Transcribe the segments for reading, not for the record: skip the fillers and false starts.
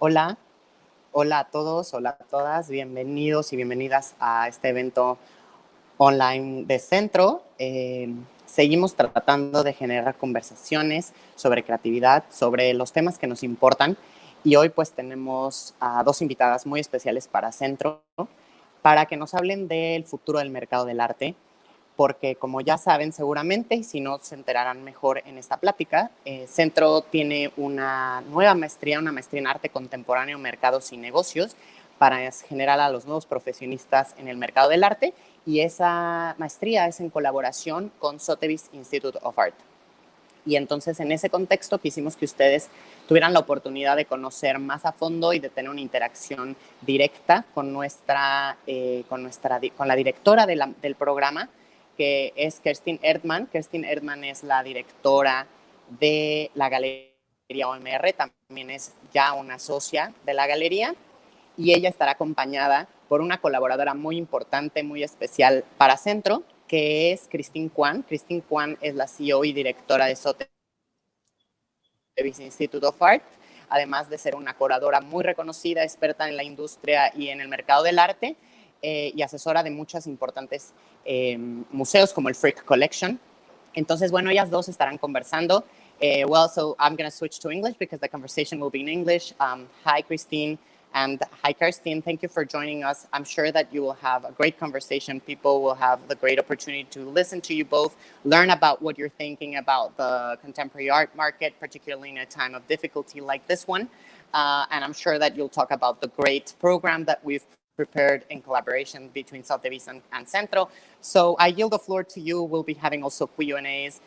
Hola, hola a todos, hola a todas, bienvenidos y bienvenidas a este evento online de Centro. Seguimos tratando de generar conversaciones sobre creatividad, sobre los temas que nos importan, y hoy pues tenemos a dos invitadas muy especiales para Centro, para que nos hablen del futuro del mercado del arte, porque como ya saben seguramente, y si no se enterarán mejor en esta plática, Centro tiene una nueva maestría, una maestría en Arte Contemporáneo, Mercados y Negocios, para generar a los nuevos profesionistas en el mercado del arte, y esa maestría es en colaboración con Sotheby's Institute of Art. Y entonces en ese contexto quisimos que ustedes tuvieran la oportunidad de conocer más a fondo y de tener una interacción directa con la directora del programa, que es Kerstin Erdmann. Kerstin Erdmann es la directora de la Galería OMR, también es ya una socia de la galería, y ella estará acompañada por una colaboradora muy importante, muy especial para Centro, que es Kuan. Kerstin Erdmann es la CEO y directora de Sotheby Institute of Art, además de ser una curadora muy reconocida, experta en la industria y en el mercado del arte, y asesora de muchos importantes museos como el Frick Collection. Entonces, bueno, ellas dos estarán conversando. So I'm going to switch to English because the conversation will be in English. Hi, Christine. And hi, Kerstin. Thank you for joining us. I'm sure that you will have a great conversation. People will have the great opportunity to listen to you both, learn about what you're thinking about the contemporary art market, particularly in a time of difficulty like this one. And I'm sure that you'll talk about the great program that we've prepared in collaboration between Sotheby's and Centro. So I yield the floor to you. We'll be having also Q&As.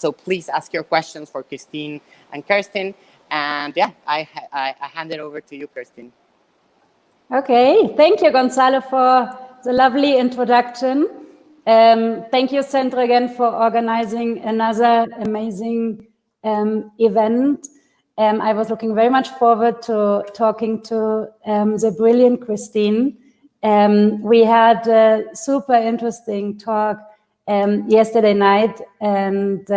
So please ask your questions for Christine and Kerstin. And yeah, I hand it over to you, Kerstin. Okay, thank you, Gonzalo, for the lovely introduction. Thank you, Centro, again for organizing another amazing event. I was looking very much forward to talking to the brilliant Christine. We had a super interesting talk yesterday night, and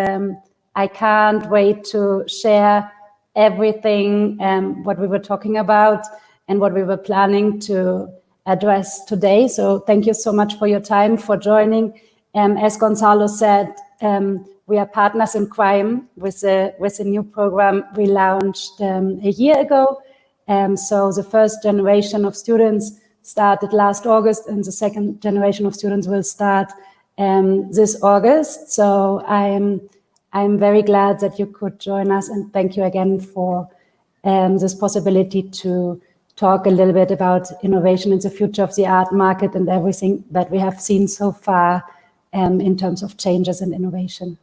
I can't wait to share everything what we were talking about and what we were planning to address today. So thank you so much for your time, for joining. As Gonzalo said, we are partners in crime with a new program we launched a year ago. So the first generation of students started last August, and the second generation of students will start this August. So I'm very glad that you could join us, and thank you again for this possibility to talk a little bit about innovation in the future of the art market and everything that we have seen so far in terms of changes and innovation.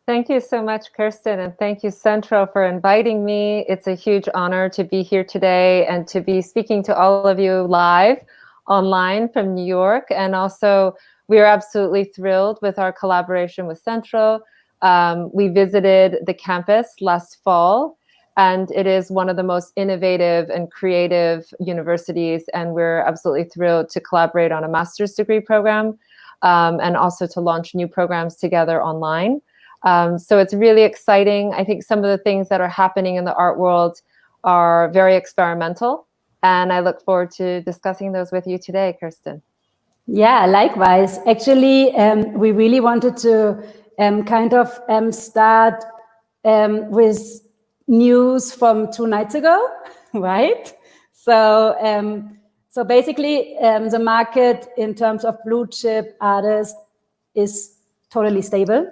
Thank you so much, Kerstin, and thank you, Centro, for inviting me. It's a huge honor to be here today and to be speaking to all of you live online from New York. And also, we are absolutely thrilled with our collaboration with Centro. We visited the campus last fall, and it is one of the most innovative and creative universities, and we're absolutely thrilled to collaborate on a master's degree program and also to launch new programs together online. So it's really exciting. I think some of the things that are happening in the art world are very experimental, and I look forward to discussing those with you today, Kerstin. Yeah, likewise. Actually, we really wanted to start with news from 2 nights ago, right? So basically, the market in terms of blue chip artists is totally stable.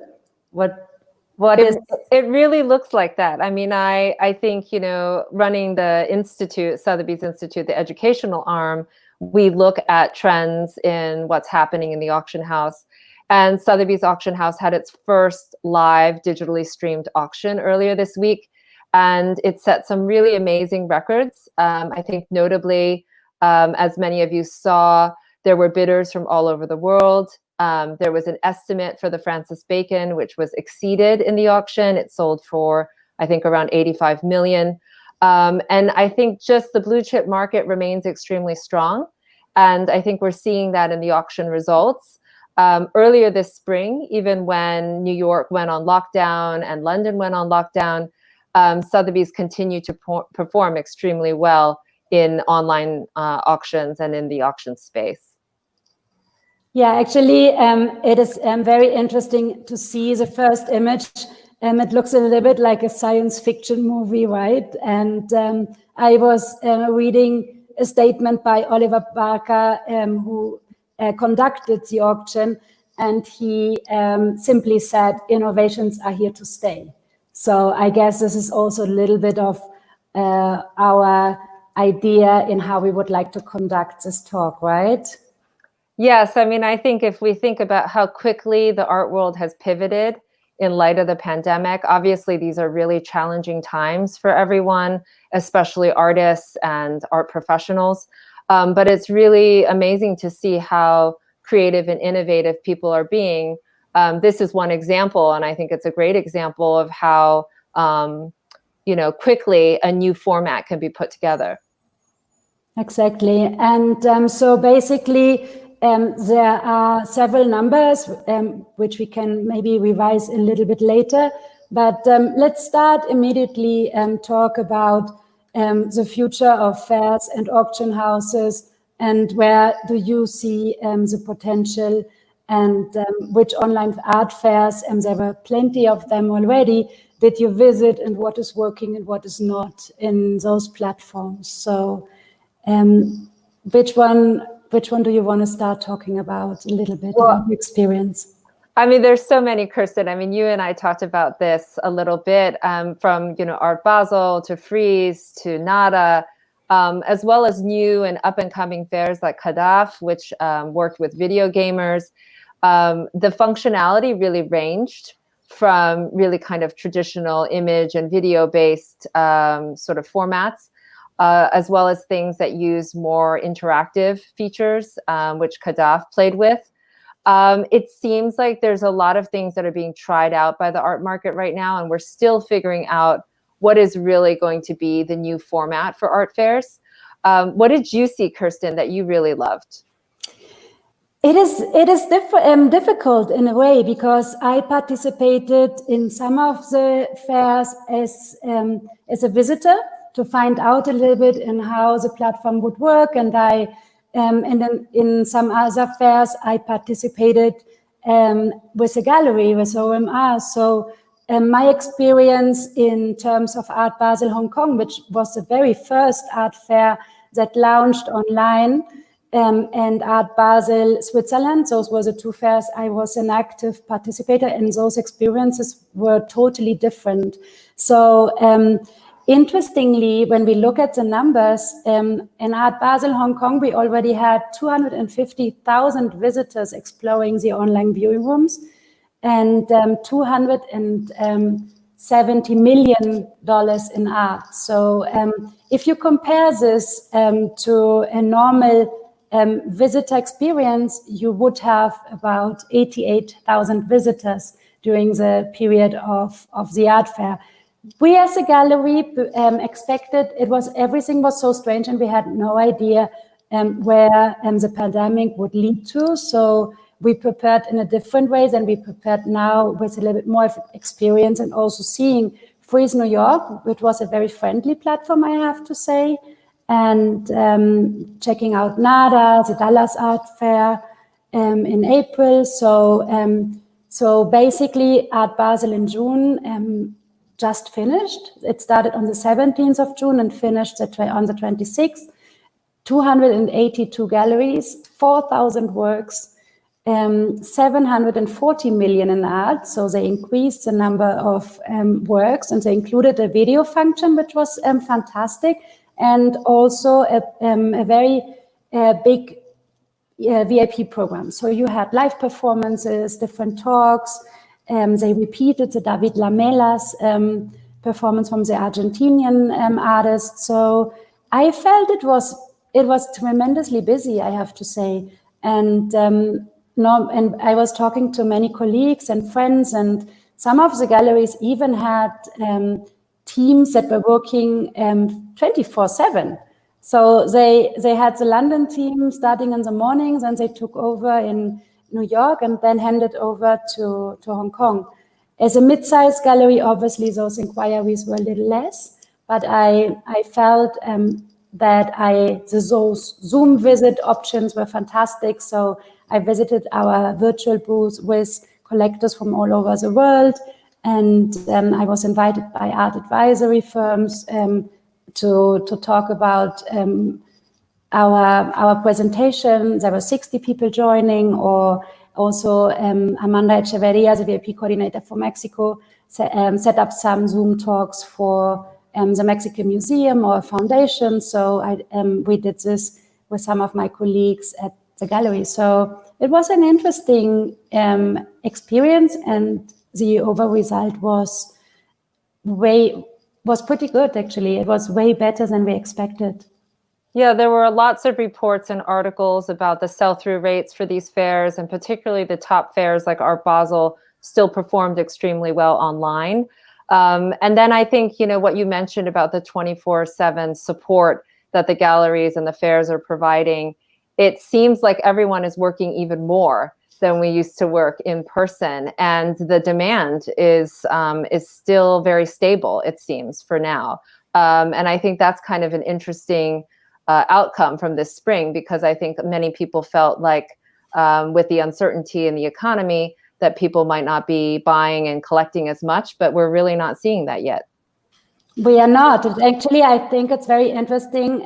It really looks like that. I mean, I think, you know, running the institute, Sotheby's Institute, the educational arm, we look at trends in what's happening in the auction house. And Sotheby's auction house had its first live digitally streamed auction earlier this week. And it set some really amazing records. I think notably, as many of you saw, there were bidders from all over the world. There was an estimate for the Francis Bacon, which was exceeded in the auction. It sold for, I think, around 85 million. And I think just the blue chip market remains extremely strong. And I think we're seeing that in the auction results. Earlier this spring, even when New York went on lockdown and London went on lockdown, Sotheby's continue to perform extremely well in online auctions and in the auction space. Yeah, actually, it is very interesting to see the first image. It looks a little bit like a science fiction movie, right? And I was reading a statement by Oliver Barker, who conducted the auction, and he simply said, innovations are here to stay. So I guess this is also a little bit of our idea in how we would like to conduct this talk, right? Yes, I mean, I think if we think about how quickly the art world has pivoted in light of the pandemic, obviously these are really challenging times for everyone, especially artists and art professionals. But it's really amazing to see how creative and innovative people are being. This is one example, and I think it's a great example of how, quickly a new format can be put together. Exactly. And so basically, there are several numbers which we can maybe revise a little bit later. But let's start immediately and talk about the future of fairs and auction houses, and where do you see the potential, and which online art fairs, and there were plenty of them already, did you visit, and what is working and what is not in those platforms? So which one do you want to start talking about a little bit about your experience? I mean, there's so many, Kerstin. I mean, you and I talked about this a little bit, from Art Basel to Frieze to Nada, as well as new and up and coming fairs like Kadaf, which worked with video gamers. The functionality really ranged from really kind of traditional image and video based sort of formats, as well as things that use more interactive features, which Kadaf played with. It seems like there's a lot of things that are being tried out by the art market right now, and we're still figuring out what is really going to be the new format for art fairs. What did you see, Kerstin, that you really loved? It is difficult in a way, because I participated in some of the fairs as a visitor to find out a little bit in how the platform would work, and and then in some other fairs I participated with a gallery, with OMR. So my experience in terms of Art Basel Hong Kong, which was the very first art fair that launched online, and Art Basel Switzerland, those were the two fairs I was an active participator, and those experiences were totally different. So interestingly, when we look at the numbers, in Art Basel Hong Kong, we already had 250,000 visitors exploring the online viewing rooms, and $270 million in art. So if you compare this to a normal visitor experience, you would have about 88,000 visitors during the period of the art fair. We as a gallery expected, everything was so strange, and we had no idea where the pandemic would lead to. So we prepared in a different way than we prepared now, with a little bit more experience, and also seeing Frieze New York, which was a very friendly platform, I have to say, and checking out Nada, the Dallas Art Fair in April. So basically Art Basel in June just finished. It started on the 17th of June and finished on the 26th. 282 galleries, 4,000 works, 740 million in art. So they increased the number of works, and they included a video function, which was fantastic, and also a very big VIP program. So you had live performances, different talks. They repeated the David Lamelas performance from the Argentinian artist. So I felt it was tremendously busy, I have to say. And I was talking to many colleagues and friends, and some of the galleries even had teams that were working 24/7. So they had the London team starting in the mornings, and they took over in New York and then handed over to Hong Kong. As a mid-sized gallery, obviously those inquiries were a little less, but I felt that those Zoom visit options were fantastic. So I visited our virtual booth with collectors from all over the world, and I was invited by art advisory firms to talk about our presentation. There were 60 people joining, or also Amanda Echeverria, the VIP coordinator for Mexico, set up some Zoom talks for the Mexican Museum or Foundation. So we did this with some of my colleagues at the gallery. So it was an interesting experience, and the overall result was pretty good, actually. It was way better than we expected. Yeah, there were lots of reports and articles about the sell-through rates for these fairs, and particularly the top fairs like Art Basel still performed extremely well online. And then I think, what you mentioned about the 24/7 support that the galleries and the fairs are providing, it seems like everyone is working even more than we used to work in person, and the demand is still very stable, it seems, for now. And I think that's kind of an interesting outcome from this spring, because I think many people felt like with the uncertainty in the economy that people might not be buying and collecting as much, but we're really not seeing that yet. We are not. Actually, I think it's very interesting.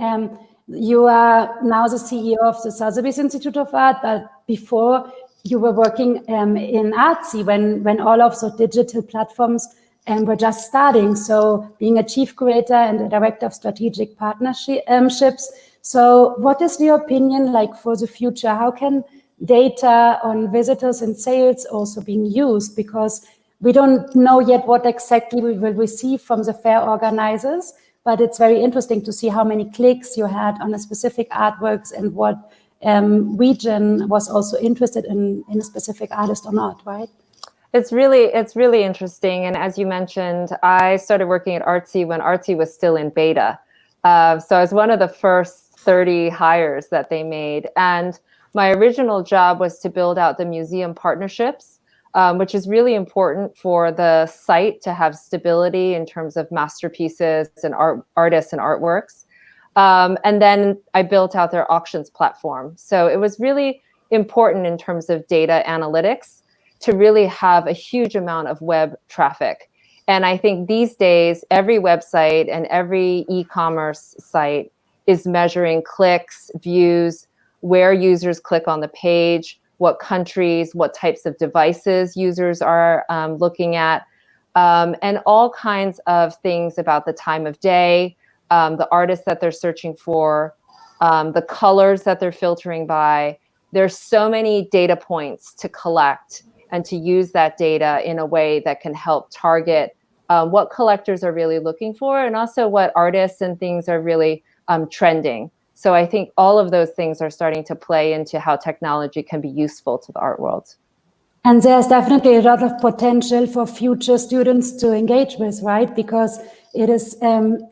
You are now the CEO of the Sotheby's Institute of Art, but before you were working in Artsy when all of the digital platforms were just starting. So being a chief curator and a director of strategic partnerships. So what is your opinion like for the future? How can data on visitors and sales also being used? Because we don't know yet what exactly we will receive from the fair organizers, but it's very interesting to see how many clicks you had on a specific artworks and what region was also interested in a specific artist or not, right? It's really interesting. And as you mentioned, I started working at Artsy when Artsy was still in beta. So I was one of the first 30 hires that they made. And my original job was to build out the museum partnerships, which is really important for the site to have stability in terms of masterpieces and artists and artworks. And then I built out their auctions platform. So it was really important in terms of data analytics to really have a huge amount of web traffic. And I think these days, every website and every e-commerce site is measuring clicks, views, where users click on the page, what countries, what types of devices users are looking at, and all kinds of things about the time of day, the artists that they're searching for, the colors that they're filtering by. There's so many data points to collect and to use that data in a way that can help target what collectors are really looking for, and also what artists and things are really trending. So I think all of those things are starting to play into how technology can be useful to the art world. And there's definitely a lot of potential for future students to engage with, right? Because it is,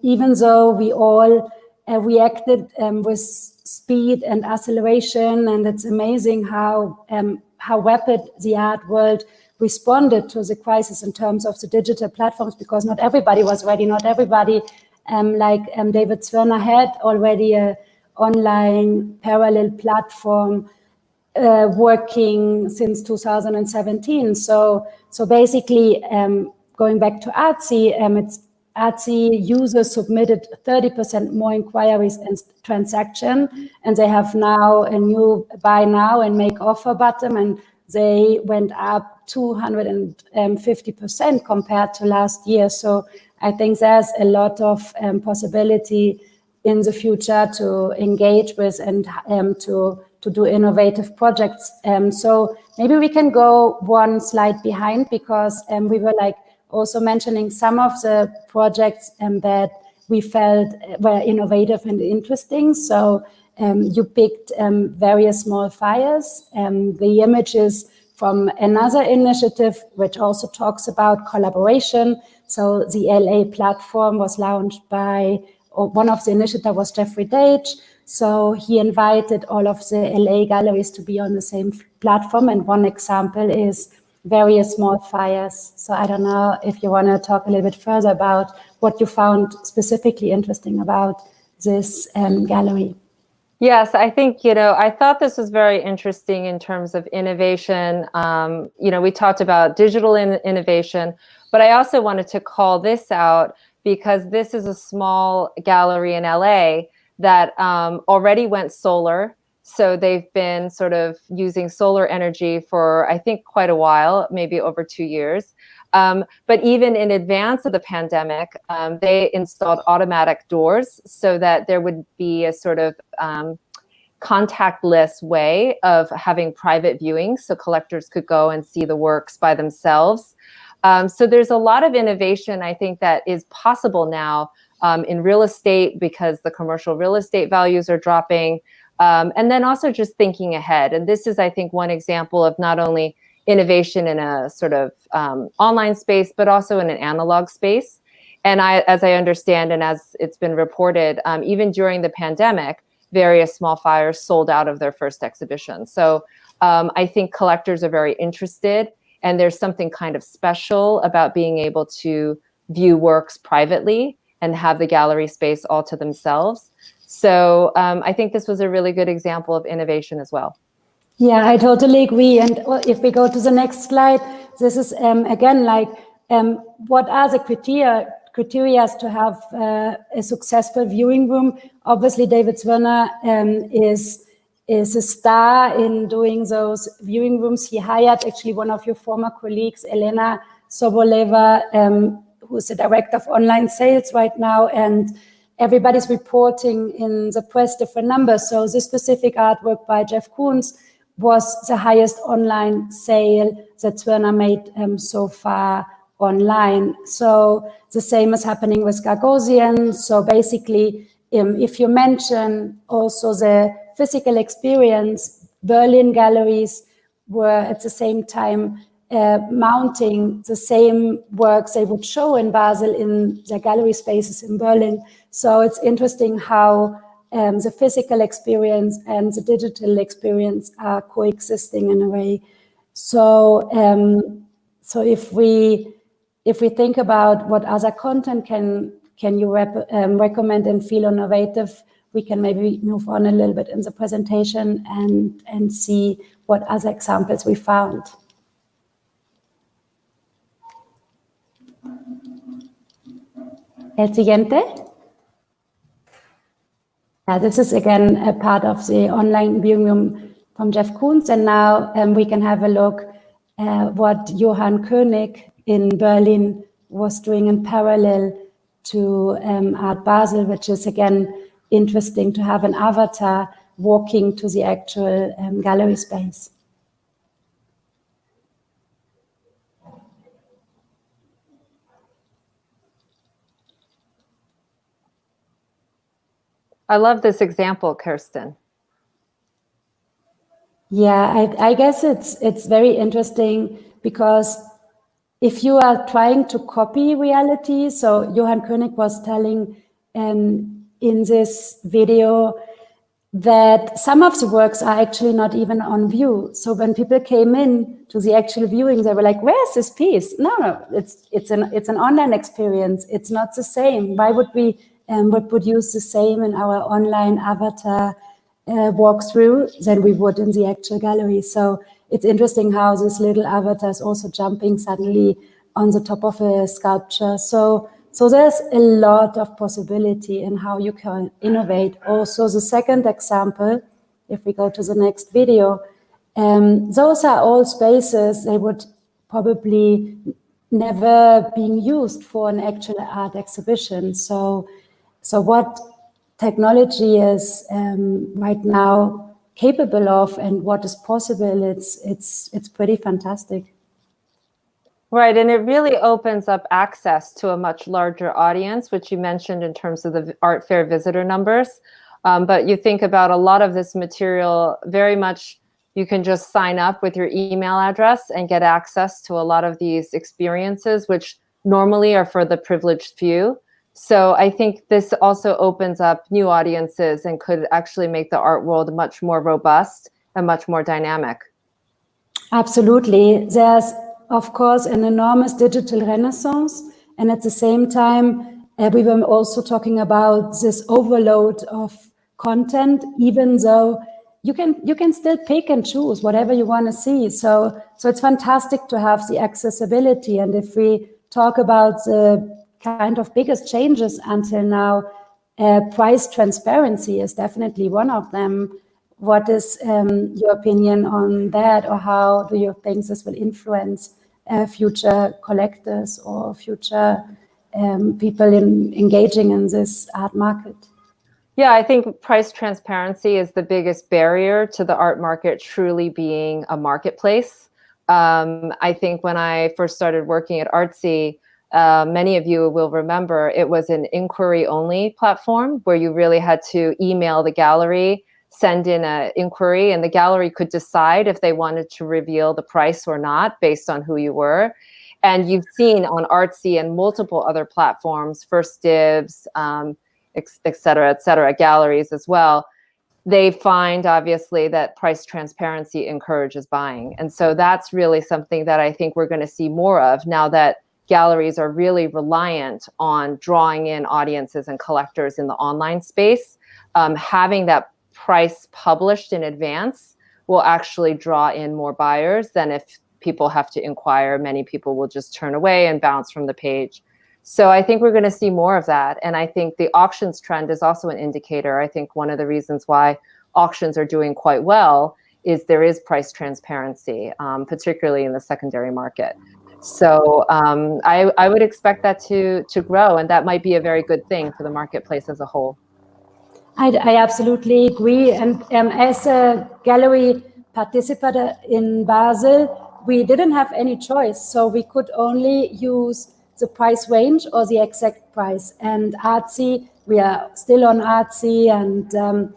even though we all reacted with speed and acceleration, and it's amazing how rapid the art world responded to the crisis in terms of the digital platforms, because not everybody was ready. Not everybody, like David Zwirner, had already an online parallel platform working since 2017. So basically, going back to Artsy, Artsy users submitted 30% more inquiries and transaction, and they have now a new buy now and make offer button, and they went up 250% compared to last year. So I think there's a lot of possibility in the future to engage with and to do innovative projects. So maybe we can go one slide behind, because we were like also mentioning some of the projects that we felt were innovative and interesting. So you picked various small fires. The images from another initiative, which also talks about collaboration. So the LA platform was launched by, one of the initiatives was Jeffrey Deitch. So he invited all of the LA galleries to be on the same platform. And one example is various small fires. So I don't know if you want to talk a little bit further about what you found specifically interesting about this gallery. Yes, I think, I thought this was very interesting in terms of innovation. We talked about digital innovation, but I also wanted to call this out because this is a small gallery in LA that already went solar. So they've been sort of using solar energy for, I think, quite a while, maybe over 2 years. But even in advance of the pandemic, they installed automatic doors so that there would be a sort of contactless way of having private viewing, so collectors could go and see the works by themselves. So there's a lot of innovation, I think, that is possible now in real estate because the commercial real estate values are dropping. And then also just thinking ahead. And this is, I think, one example of not only innovation in a sort of online space, but also in an analog space. And as I understand, and as it's been reported, even during the pandemic, various small fires sold out of their first exhibition. So I think collectors are very interested, and there's something kind of special about being able to view works privately and have the gallery space all to themselves. So I think this was a really good example of innovation as well. Yeah, I totally agree. And if we go to the next slide, this is again like what are the criteria to have a successful viewing room? Obviously, David Zwirner is a star in doing those viewing rooms. He hired actually one of your former colleagues, Elena Soboleva, who's the director of online sales right now, and everybody's reporting in the press different numbers. So this specific artwork by Jeff Koons was the highest online sale that Zwirner made so far online. So the same is happening with Gagosian. So basically, if you mention also the physical experience, Berlin galleries were at the same time mounting the same works they would show in Basel in their gallery spaces in Berlin. So it's interesting how the physical experience and the digital experience are coexisting in a way. So, so if we think about what other content can you recommend and feel innovative, we can maybe move on a little bit in the presentation and see what other examples we found. El siguiente. This is again a part of the online viewing room from Jeff Koons, and now we can have a look at what Johann König in Berlin was doing in parallel to Art Basel, which is again interesting to have an avatar walking to the actual gallery space. I love this example, Kerstin. Yeah, I guess it's very interesting because if you are trying to copy reality, so Johann König was telling in this video that some of the works are actually not even on view. So when people came in to the actual viewing, they were like, "Where's this piece?" No, it's an online experience. It's not the same. Why would we reproduce the same in our online avatar walkthrough than we would in the actual gallery? So it's interesting how this little avatar is also jumping suddenly on the top of a sculpture. So there's a lot of possibility in how you can innovate. Also, the second example, if we go to the next video, those are all spaces they would probably never being used for an actual art exhibition. So what technology is right now capable of and what is possible, it's pretty fantastic. Right, and it really opens up access to a much larger audience, which you mentioned in terms of the art fair visitor numbers. But you think about a lot of this material, very much you can just sign up with your email address and get access to a lot of these experiences, which normally are for the privileged few. So I think this also opens up new audiences and could actually make the art world much more robust and much more dynamic. Absolutely. There's of course, an enormous digital renaissance. And at the same time, we were also talking about this overload of content, even though you can still pick and choose whatever you want to see. So it's fantastic to have the accessibility. And if we talk about the kind of biggest changes until now, price transparency is definitely one of them. What is your opinion on that, or how do you think this will influence future collectors or future people engaging in this art market? Yeah, I think price transparency is the biggest barrier to the art market truly being a marketplace. I think when I first started working at Artsy, many of you will remember it was an inquiry-only platform where you really had to email the gallery, send in an inquiry, and the gallery could decide if they wanted to reveal the price or not based on who you were. And you've seen on Artsy and multiple other platforms, First Dibs, et cetera, galleries as well, they find obviously that price transparency encourages buying. And so that's really something that I think we're going to see more of now that galleries are really reliant on drawing in audiences and collectors in the online space. Having that price published in advance will actually draw in more buyers than if people have to inquire. Many people will just turn away and bounce from the page. So I think we're going to see more of that. And I think the auctions trend is also an indicator. I think one of the reasons why auctions are doing quite well is there is price transparency, particularly in the secondary market. So I would expect that to grow, and that might be a very good thing for the marketplace as a whole. I absolutely agree. And as a gallery participant in Basel, we didn't have any choice. So we could only use the price range or the exact price. And Artsy, we are still on Artsy, and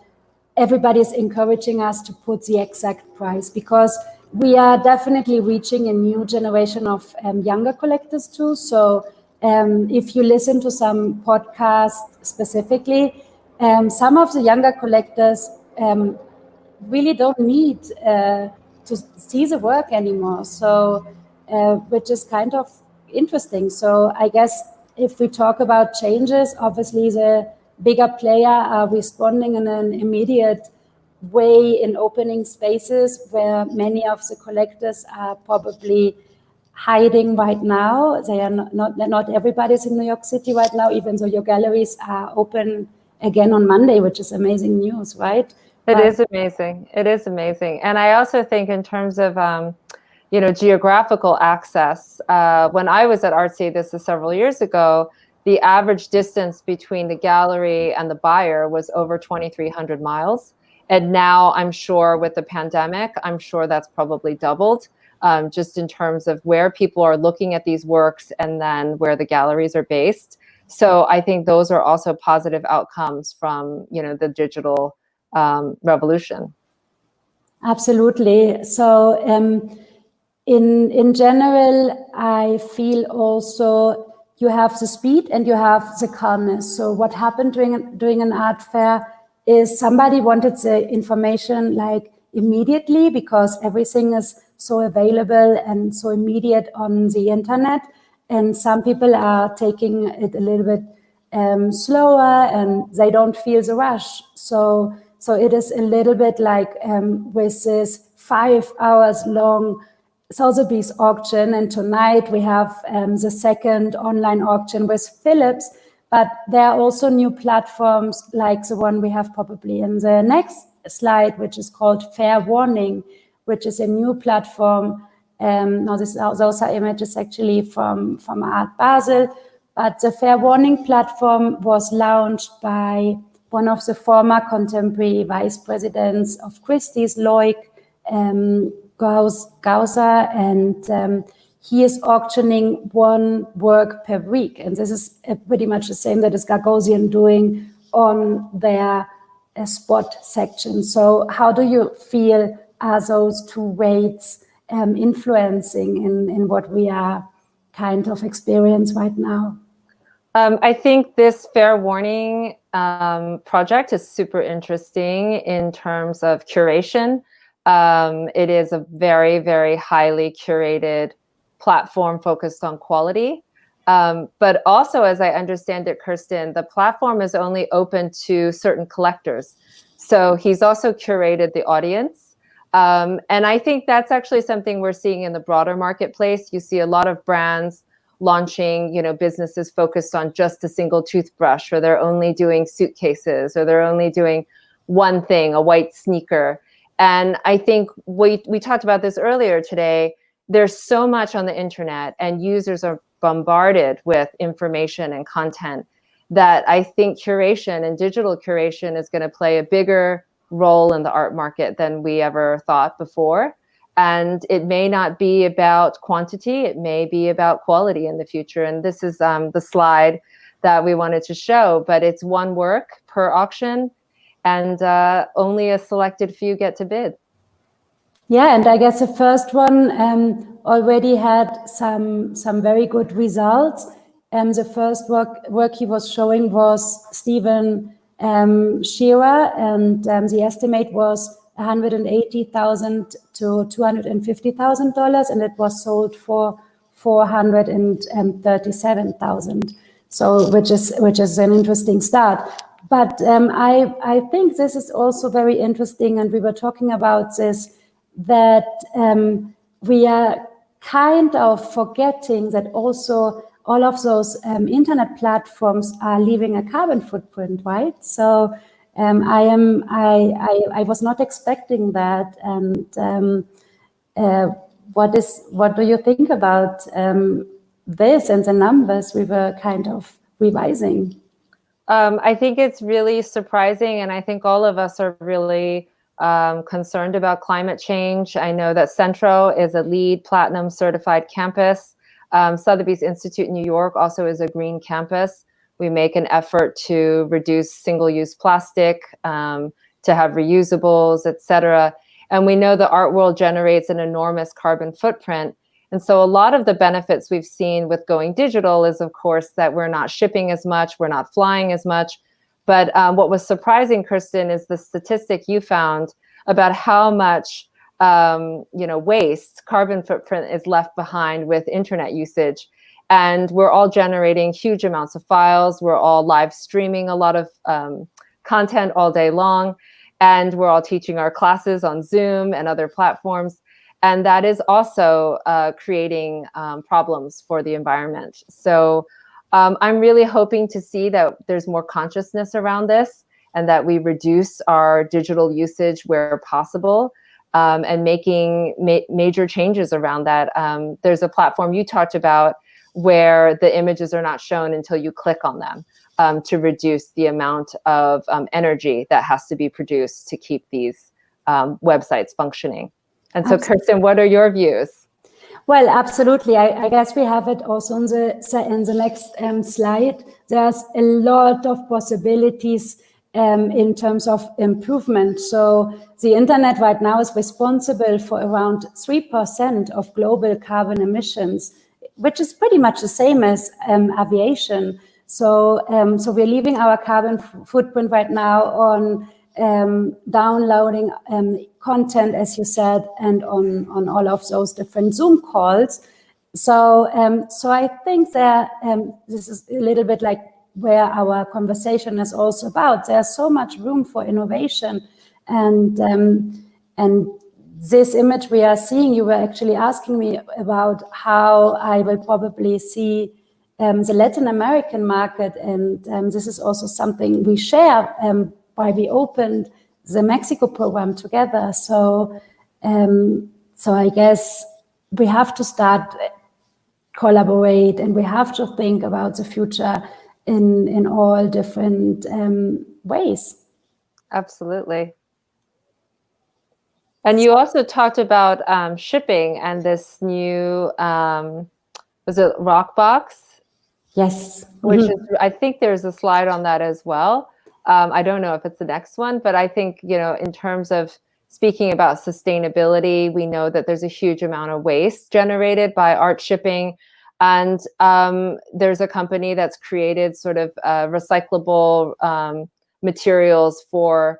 everybody's encouraging us to put the exact price, because we are definitely reaching a new generation of younger collectors too. So if you listen to some podcasts specifically, some of the younger collectors really don't need to see the work anymore. So which is kind of interesting. So I guess if we talk about changes, obviously the bigger player are responding in an immediate way in opening spaces where many of the collectors are probably hiding right now. They are not everybody's in New York City right now, even though your galleries are open again on Monday, which is amazing news, right? It is amazing. It is amazing. And I also think in terms of geographical access, when I was at Artsy, this is several years ago, the average distance between the gallery and the buyer was over 2,300 miles. And now I'm sure with the pandemic, I'm sure that's probably doubled, just in terms of where people are looking at these works and then where the galleries are based. So I think those are also positive outcomes from, the digital revolution. Absolutely. So in general, I feel also you have the speed and you have the calmness. So what happened during an art fair is somebody wanted the information like immediately, because everything is so available and so immediate on the internet. And some people are taking it a little bit slower and they don't feel the rush. So it is a little bit like with this 5 hours long Sotheby's auction, and tonight we have the second online auction with Philips. But there are also new platforms like the one we have probably in the next slide, which is called Fair Warning, which is a new platform. Those are images actually from Art Basel. But the Fair Warning platform was launched by one of the former contemporary vice presidents of Christie's, Loic Gauser, and he is auctioning one work per week. And this is pretty much the same that is Gagosian doing on their spot section. So how do you feel are those two weights influencing in what we are kind of experience right now? I think this Fair Warning project is super interesting in terms of curation. It is a very, very highly curated platform focused on quality. But also, as I understand it, Kerstin, the platform is only open to certain collectors. So he's also curated the audience. And I think that's actually something we're seeing in the broader marketplace. You see a lot of brands launching, businesses focused on just a single toothbrush, or they're only doing suitcases, or they're only doing one thing, a white sneaker. And I think we talked about this earlier today. There's so much on the internet, and users are bombarded with information and content, that I think curation and digital curation is going to play a bigger role in the art market than we ever thought before. And it may not be about quantity, it may be about quality in the future. And this is the slide that we wanted to show, but it's one work per auction, and only a selected few get to bid. Yeah, and I guess the first one already had some very good results. The first work he was showing was Stephen Shearer, and the estimate was $180,000 to $250,000, and it was sold for $437,000. So, which is an interesting start. But I think this is also very interesting, and we were talking about this, that we are kind of forgetting that also all of those internet platforms are leaving a carbon footprint, right? So I was not expecting that. And what do you think about this and the numbers we were kind of revising? I think it's really surprising, and I think all of us are really concerned about climate change. I know that Centro is a LEED Platinum certified campus. Sotheby's Institute in New York also is a green campus. We make an effort to reduce single-use plastic, to have reusables, etc. And we know the art world generates an enormous carbon footprint. And so a lot of the benefits we've seen with going digital is, of course, that we're not shipping as much, we're not flying as much. But what was surprising, Kerstin, is the statistic you found about how much waste, carbon footprint is left behind with internet usage. And we're all generating huge amounts of files. We're all live streaming a lot of content all day long. And we're all teaching our classes on Zoom and other platforms. And that is also creating problems for the environment. So I'm really hoping to see that there's more consciousness around this, and that we reduce our digital usage where possible, and making major changes around that. There's a platform you talked about where the images are not shown until you click on them, to reduce the amount of energy that has to be produced to keep these websites functioning. And so, Kerstin, what are your views? Well, absolutely. I guess we have it also in the next slide. There's a lot of possibilities in terms of improvement. So the internet right now is responsible for around 3% of global carbon emissions, which is pretty much the same as aviation. So we're leaving our carbon footprint right now on downloading content, as you said, and on all of those different Zoom calls. So I think that this is a little bit like where our conversation is also about. There's so much room for innovation, and this image we are seeing, you were actually asking me about how I will probably see the Latin American market, and this is also something we share why we opened the Mexico program together. So I guess we have to start collaborate, and we have to think about the future in all different ways. Absolutely. And you also talked about shipping and this new, was it Rockbox? Yes. Which is, I think there's a slide on that as well. I don't know if it's the next one, but I think, in terms of speaking about sustainability, we know that there's a huge amount of waste generated by art shipping. And there's a company that's created sort of recyclable materials for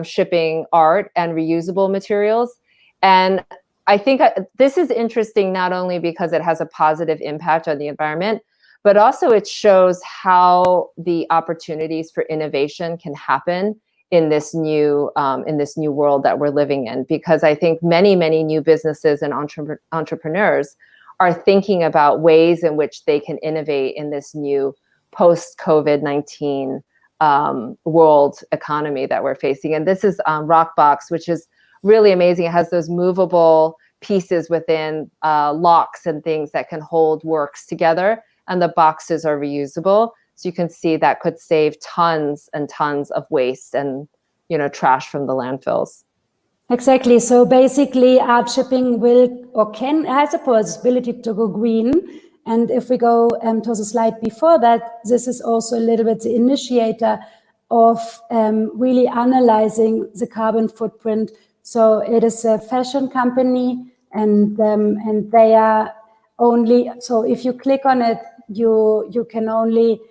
shipping art and reusable materials. And I think this is interesting not only because it has a positive impact on the environment, but also it shows how the opportunities for innovation can happen in this new world that we're living in. Because I think many new businesses and entrepreneurs are thinking about ways in which they can innovate in this new post-COVID-19 world economy that we're facing. And this is Rockbox, which is really amazing. It has those movable pieces within locks and things that can hold works together, and the boxes are reusable. So you can see that could save tons and tons of waste and, you know, trash from the landfills. Exactly. So basically, art shipping will or has a possibility to go green. And if we go to the slide before that, this is also a little bit the initiator of really analyzing the carbon footprint. So it is a fashion company, and they are only, so if you click on it, you can only,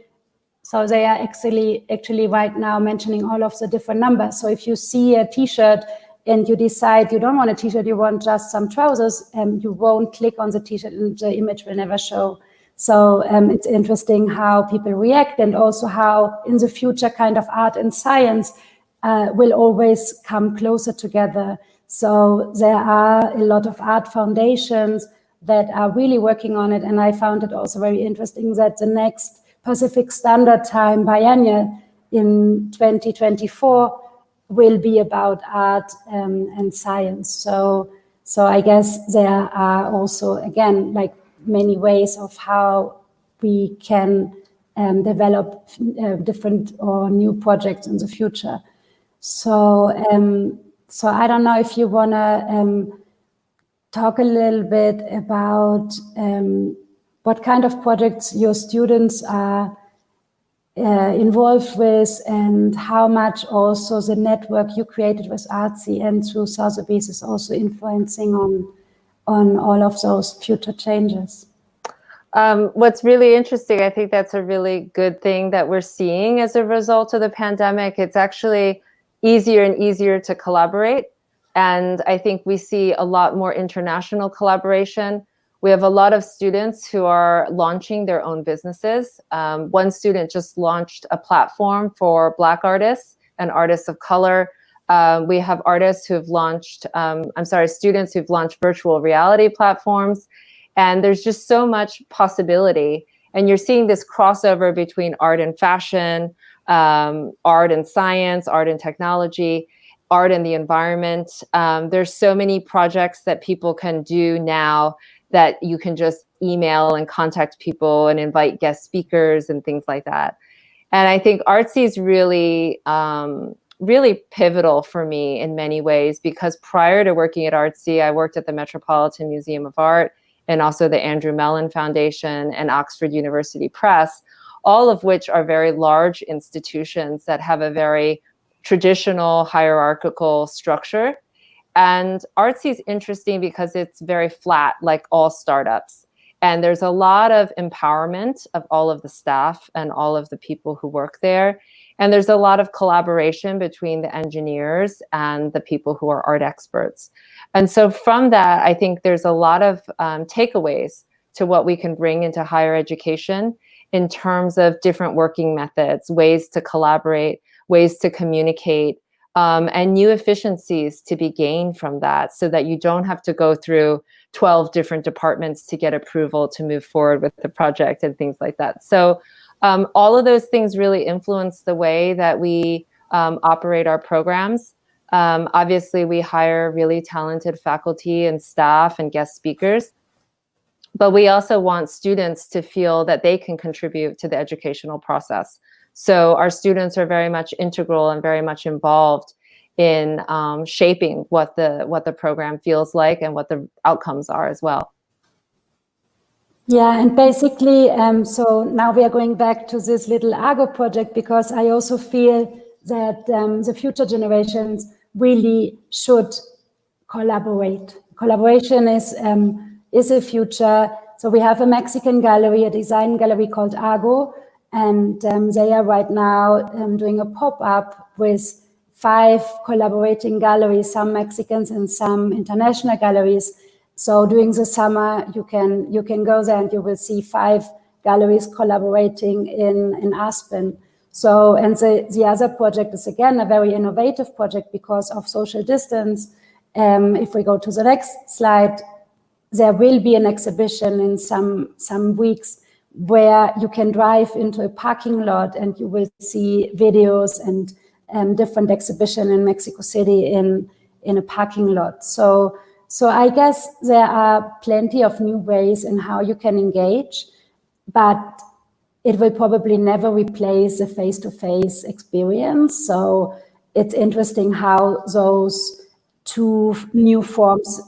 so they are actually right now mentioning all of the different numbers. So if you see a t-shirt and you decide you don't want a t-shirt, you want just some trousers, you won't click on the t-shirt and the image will never show. So it's interesting how people react, and also how in the future kind of art and science will always come closer together. So there are a lot of art foundations that are really working on it. And I found it also very interesting that the next Pacific Standard Time biennial in 2024 will be about art and science. So I guess there are also, again, like many ways of how we can develop different or new projects in the future. So I don't know if you want to talk a little bit about what kind of projects your students are involved with, and how much also the network you created with Artsy and through Sotheby's is also influencing on all of those future changes. What's really interesting, I think that's a really good thing that we're seeing as a result of the pandemic. It's actually easier and easier to collaborate. And I think we see a lot more international collaboration. We have a lot of students who are launching their own businesses. One student just launched a platform for Black artists and artists of color. We have artists who've launched, students who've launched virtual reality platforms. And there's just so much possibility. And you're seeing this crossover between art and fashion, art and science, art and technology, art and the environment. There's so many projects that people can do now that you can just email and contact people and invite guest speakers and things like that. And I think Artsy is really, really pivotal for me in many ways, because prior to working at Artsy, I worked at the Metropolitan Museum of Art and also the Andrew Mellon Foundation and Oxford University Press, all of which are very large institutions that have a very traditional hierarchical structure. And Artsy is interesting because it's very flat, like all startups. And there's a lot of empowerment of all of the staff and all of the people who work there. And there's a lot of collaboration between the engineers and the people who are art experts. And so from that, I think there's a lot of takeaways to what we can bring into higher education in terms of different working methods, ways to collaborate, ways to communicate, and new efficiencies to be gained from that, so that you don't have to go through 12 different departments to get approval to move forward with the project and things like that. So all of those things really influence the way that we operate our programs. Obviously, we hire really talented faculty and staff and guest speakers, but we also want students to feel that they can contribute to the educational process. So our students are very much integral and very much involved in shaping what the program feels like and what the outcomes are as well. Yeah, and basically, so now we are going back to this little Argo project, because I also feel that the future generations really should collaborate. Collaboration is a future. So we have a Mexican gallery, a design gallery called Argo, and they are right now doing a pop-up with 5 collaborating galleries, some Mexicans and some international galleries. So during the summer, you can go there and you will see 5 galleries collaborating in Aspen. So, and the other project is again a very innovative project because of social distance. If we go to the next slide, there will be an exhibition in some weeks where you can drive into a parking lot and you will see videos and different exhibition in Mexico City in a parking lot. So I guess there are plenty of new ways in how you can engage, but it will probably never replace the face-to-face experience. So it's interesting how those 2 new forms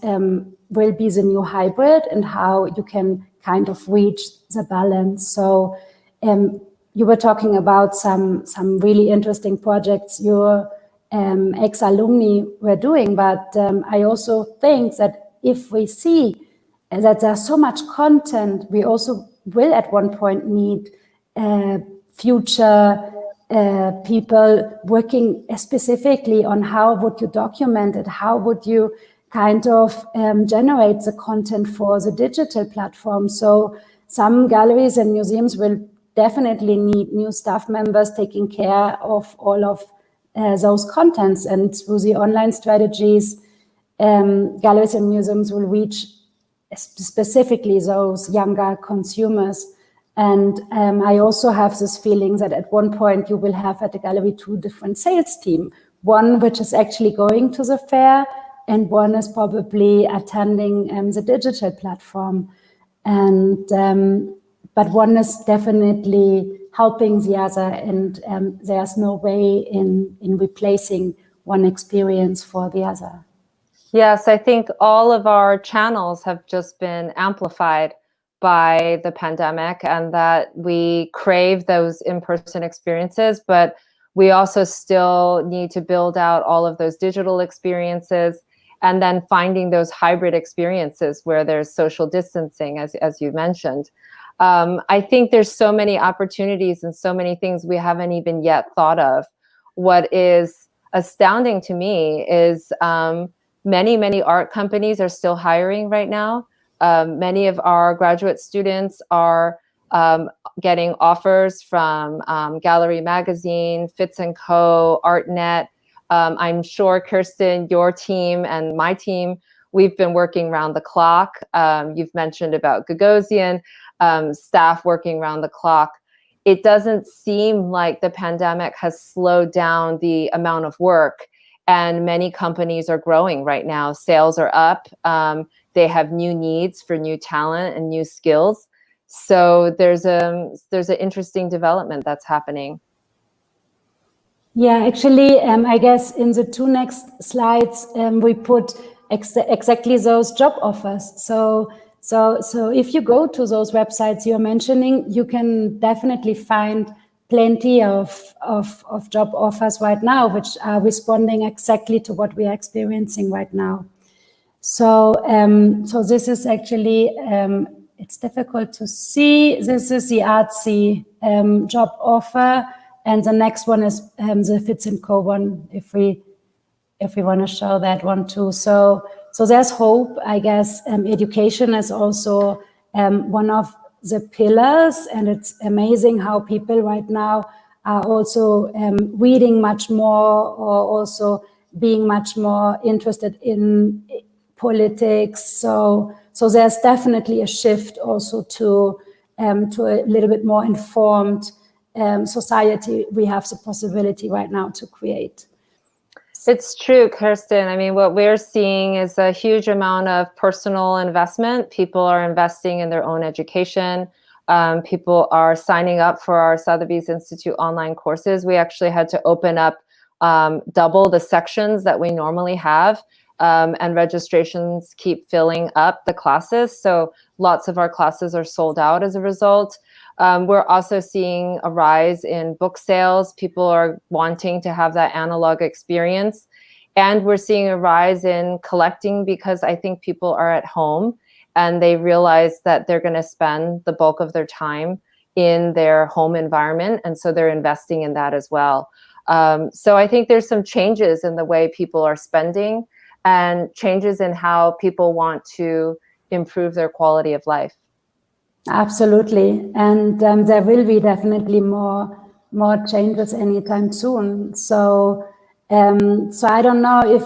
will be the new hybrid and how you can kind of reach the balance. So you were talking about some really interesting projects your ex-alumni were doing, but I also think that if we see that there's so much content, we also will at one point need future people working specifically on how would you document it, how would you kind of generate the content for the digital platform. So some galleries and museums will definitely need new staff members taking care of all of those contents, and through the online strategies, galleries and museums will reach specifically those younger consumers. And I also have this feeling that at one point you will have at the gallery 2 different sales teams, one which is actually going to the fair and one is probably attending the digital platform. And but one is definitely helping the other, and there's no way in replacing one experience for the other. Yes, I think all of our channels have just been amplified by the pandemic, and that we crave those in-person experiences, but we also still need to build out all of those digital experiences, and then finding those hybrid experiences where there's social distancing, as you mentioned. I think there's so many opportunities and so many things we haven't even yet thought of. What is astounding to me is many art companies are still hiring right now. Many of our graduate students are getting offers from Gallery Magazine, Fitz & Co., ArtNet. I'm sure, Kerstin, your team and my team, we've been working around the clock. You've mentioned about Gagosian, staff working around the clock. It doesn't seem like the pandemic has slowed down the amount of work, and many companies are growing right now. Sales are up. They have new needs for new talent and new skills. So there's an interesting development that's happening. Yeah, actually, I guess in the 2 next slides, we put exactly those job offers. So if you go to those websites you're mentioning, you can definitely find plenty of job offers right now, which are responding exactly to what we are experiencing right now. So this is actually, it's difficult to see. This is the artsy job offer, and the next one is the Fitz & Co. one, if we want to show that one too. So there's hope, I guess. Education is also one of the pillars, and it's amazing how people right now are also reading much more, or also being much more interested in politics. So there's definitely a shift also to a little bit more informed society we have the possibility right now to create. It's true, Kerstin. I mean, what we're seeing is a huge amount of personal investment. People are investing in their own education. People are signing up for our Sotheby's Institute online courses. We actually had to open up double the sections that we normally have, and registrations keep filling up the classes. So lots of our classes are sold out as a result. We're also seeing a rise in book sales. People are wanting to have that analog experience. And we're seeing a rise in collecting, because I think people are at home and they realize that they're going to spend the bulk of their time in their home environment. And so they're investing in that as well. So I think there's some changes in the way people are spending. and changes in how people want to improve their quality of life. Absolutely, and there will be definitely more changes anytime soon. So I don't know if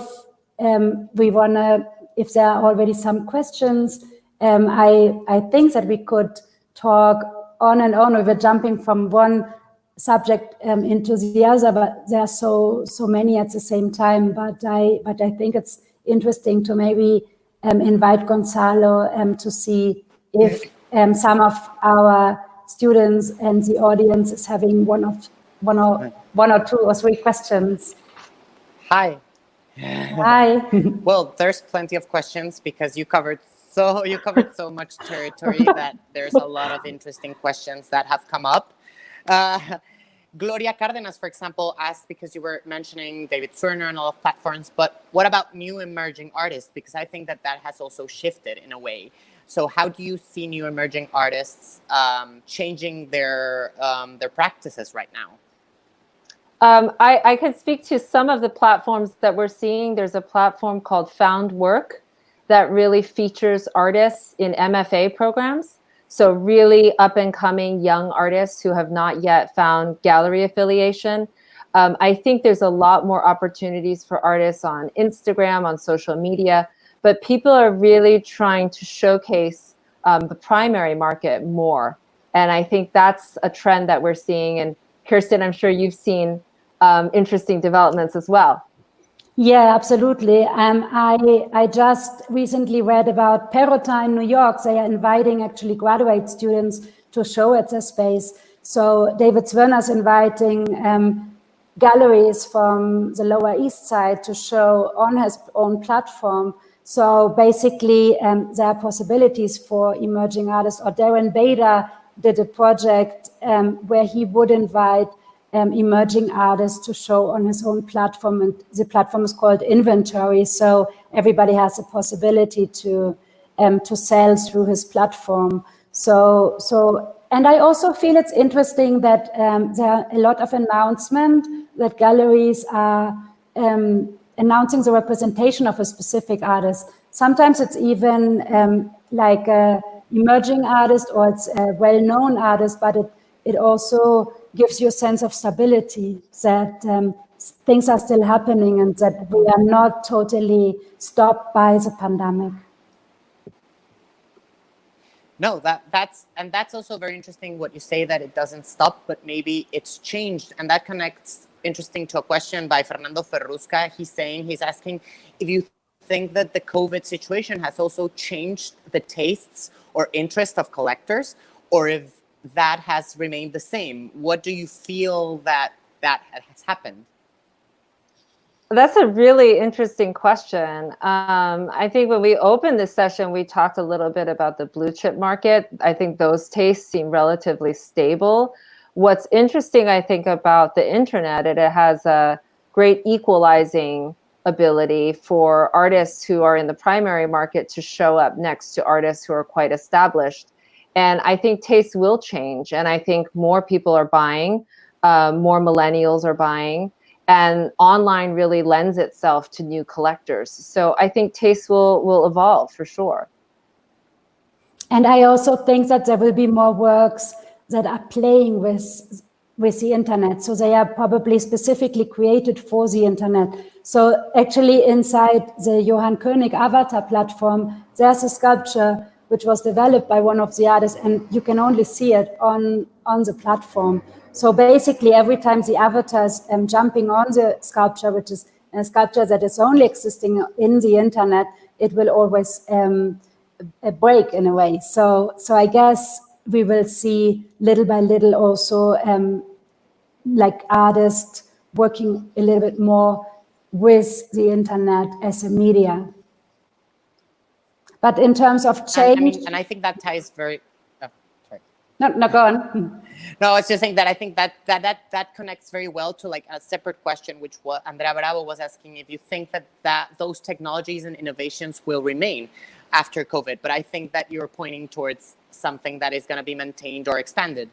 if there are already some questions. I think that we could talk on and on. We were jumping from one subject into the other, but there are so many at the same time. But I think it's interesting to maybe invite Gonzalo to see if some of our students and the audience is having one or two or three questions. Hi. Hi. Well, there's plenty of questions because you covered so much territory that there's a lot of interesting questions that have come up. Gloria Cardenas, for example, asked, because you were mentioning David Swirner and all of platforms, but what about new emerging artists? Because I think that has also shifted in a way. So how do you see new emerging artists changing their practices right now? I could speak to some of the platforms that we're seeing. There's a platform called Found Work that really features artists in MFA programs. So really up and coming young artists who have not yet found gallery affiliation. I think there's a lot more opportunities for artists on Instagram, on social media, but people are really trying to showcase the primary market more. And I think that's a trend that we're seeing. And Kerstin, I'm sure you've seen interesting developments as well. Yeah, absolutely. I just recently read about Perota in New York. They are inviting actually graduate students to show at their space. So David Swirner is inviting galleries from the Lower East Side to show on his own platform. So basically, there are possibilities for emerging artists. Or Darren Bader did a project where he would invite emerging artists to show on his own platform, and the platform is called Inventory. So everybody has a possibility to sell through his platform. And I also feel it's interesting that there are a lot of announcement that galleries are announcing the representation of a specific artist. Sometimes it's even like a emerging artist or it's a well-known artist, but it also gives you a sense of stability, that things are still happening and that we are not totally stopped by the pandemic. No, that's also very interesting what you say, that it doesn't stop, but maybe it's changed. And that connects interesting to a question by Fernando Ferrusca. He's asking if you think that the COVID situation has also changed the tastes or interest of collectors, or if that has remained the same. What do you feel that has happened? That's a really interesting question. I think when we opened this session, we talked a little bit about the blue chip market. I think those tastes seem relatively stable. What's interesting, I think, about the internet, it has a great equalizing ability for artists who are in the primary market to show up next to artists who are quite established. And I think tastes will change. And I think more people are buying, more millennials are buying, and online really lends itself to new collectors. So I think tastes will evolve for sure. And I also think that there will be more works that are playing with the internet. So they are probably specifically created for the internet. So actually inside the Johann König avatar platform, there's a sculpture which was developed by one of the artists, and you can only see it on the platform. So basically, every time the avatar is jumping on the sculpture, which is a sculpture that is only existing in the internet, it will always break in a way. So I guess we will see little by little also like artists working a little bit more with the internet as a media. But in terms of change, and I think that ties very. Oh, sorry. No, go on. No, I was just saying that I think that connects very well to like a separate question, which what Andrea Bravo was asking, if you think that those technologies and innovations will remain after COVID. But I think that you're pointing towards something that is going to be maintained or expanded.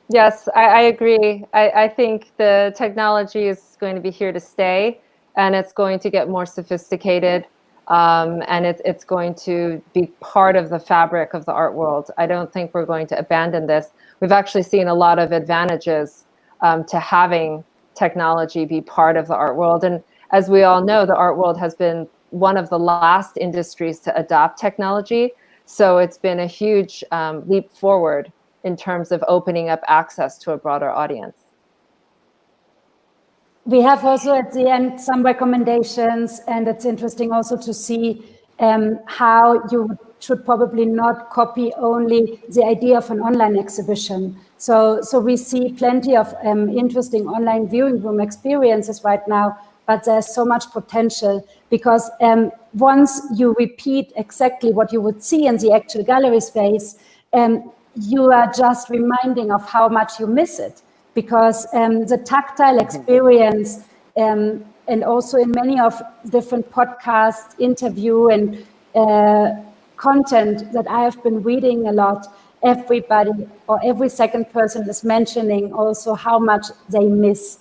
Yes, I agree. I think the technology is going to be here to stay. and it's going to get more sophisticated, and it's going to be part of the fabric of the art world. I don't think we're going to abandon this. We've actually seen a lot of advantages to having technology be part of the art world. And as we all know, the art world has been one of the last industries to adopt technology. So it's been a huge leap forward in terms of opening up access to a broader audience. We have also at the end some recommendations, and it's interesting also to see how you should probably not copy only the idea of an online exhibition. So we see plenty of interesting online viewing room experiences right now, but there's so much potential because once you repeat exactly what you would see in the actual gallery space, you are just reminding of how much you miss it, because the tactile experience and also in many of different podcasts, interview and content that I have been reading a lot, everybody or every second person is mentioning also how much they miss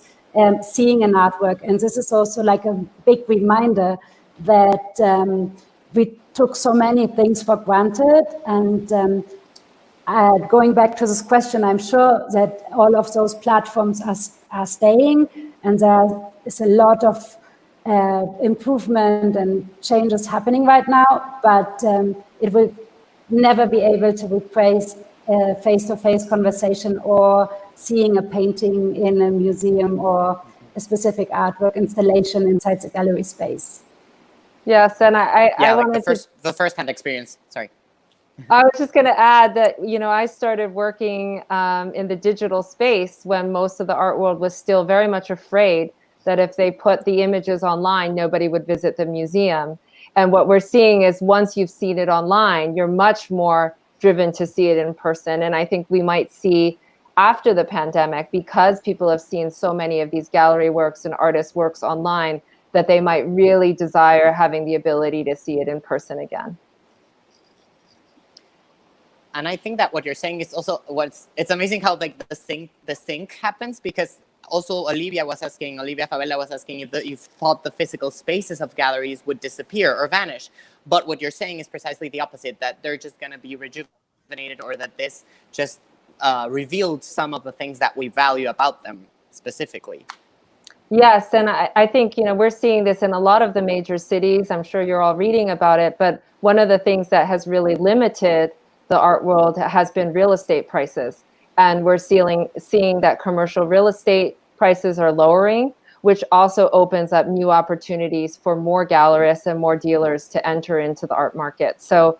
seeing an artwork. And this is also like a big reminder that we took so many things for granted. And going back to this question, I'm sure that all of those platforms are staying, and there is a lot of improvement and changes happening right now, but it will never be able to replace face-to-face conversation or seeing a painting in a museum or a specific artwork installation inside the gallery space. Yes, and I like the first-hand experience. Sorry. I was just going to add that, you know, I started working in the digital space when most of the art world was still very much afraid that if they put the images online, nobody would visit the museum. And what we're seeing is once you've seen it online, you're much more driven to see it in person. And I think we might see after the pandemic, because people have seen so many of these gallery works and artist works online, that they might really desire having the ability to see it in person again. And I think that what you're saying is also it's amazing how like the sync happens, because also Olivia Favela was asking if you thought the physical spaces of galleries would disappear or vanish. But what you're saying is precisely the opposite, that they're just going to be rejuvenated, or that this just revealed some of the things that we value about them specifically. Yes, and I think, you know, we're seeing this in a lot of the major cities. I'm sure you're all reading about it, but one of the things that has really limited the art world has been real estate prices. And we're seeing that commercial real estate prices are lowering, which also opens up new opportunities for more gallerists and more dealers to enter into the art market. So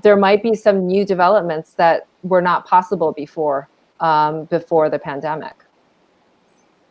there might be some new developments that were not possible before the pandemic.